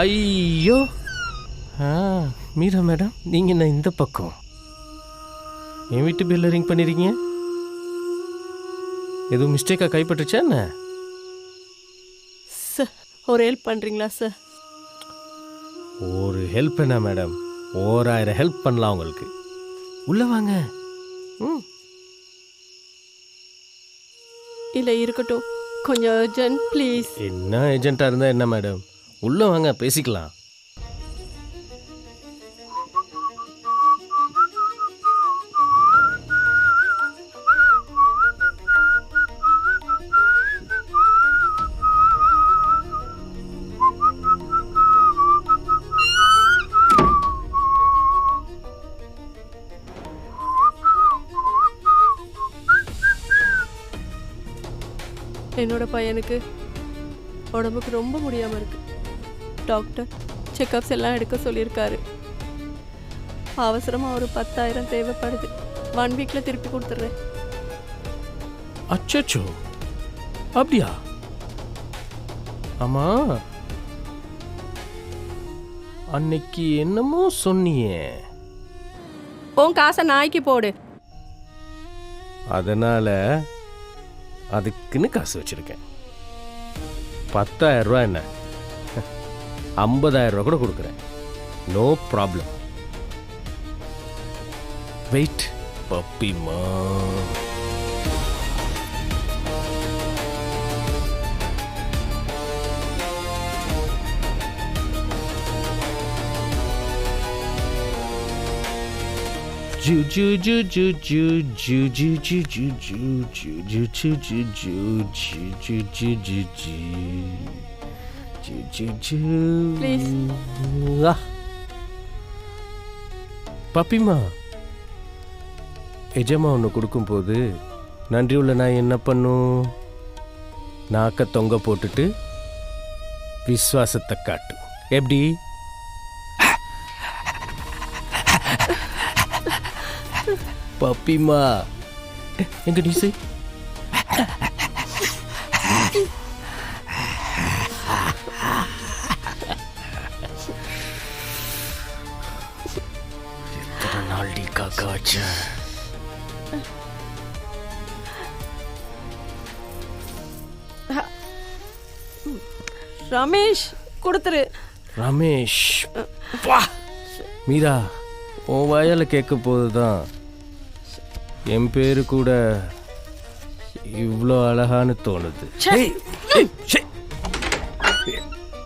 ஐயோ மீரா மேடம், நீங்கள் என்ன இந்த பக்கம் என் வீட்டு பில்லை ரிங் பண்ணிருக்கீங்க? எதுவும் மிஸ்டேக்காக கைப்பற்றுச்சா என்ன? சார் ஒரு ஹெல்ப் பண்ணுறீங்களா சார்? ஒரு ஹெல்ப் என்ன மேடம், 1000 ஹெல்ப் பண்ணலாம் உங்களுக்கு. உள்ளே வாங்க. இல்லை இருக்கட்டும், கொஞ்சம் அர்ஜென்ட் ப்ளீஸ். என்ன ஏஜென்ட்டாக இருந்தால் என்ன மேடம், உள்ளே வாங்க பேசிக்கலாம். என்னோட பையனுக்கு உடம்புக்கு ரொம்ப முடியாமல் இருக்கு. டாக்டர் செக்கப்ஸ் எல்லாம் எடுக்க சொல்லியிருக்காரு. அவசரமாக ஒரு 10,000 தேவைப்படுது. 1 வீக்கில் திருப்பி கொடுத்துட்றேன். அச்சோ, அப்படியா? ஆமா, அன்னைக்கு என்னமோ சொன்னியே, உன் காசை நாய்க்கு போடு. அதனால அதுக்குன்னு காசு வச்சிருக்கேன். 10,000 ரூபா என்ன, 50,000 ரூபா கூட கொடுக்குறேன். No problem. வெயிட் பப்பிமா. Ju ju ju ju ju ju ju ju ju ju ju ju ju ju ju ju ju ju ju ju. Please. பப்பிமா, எஜமா ஒன்று கொடுக்கும்போது நன்றி உள்ள நான் என்ன பண்ணும்? நாக்க தொங்க போட்டுட்டு விசுவாசத்தை காட்டும். எப்படி? பப்பிமா, எங்க நீசை? எத்தனை நாள் டி காக்கா வச்ச? ரமேஷ் கொடுத்துரு. ரமேஷ், வா. மீரா, உன் வாயால் கேட்க போதுதான் என் பேரு கூட இவ்வளோ அழகான்னு தோணுது.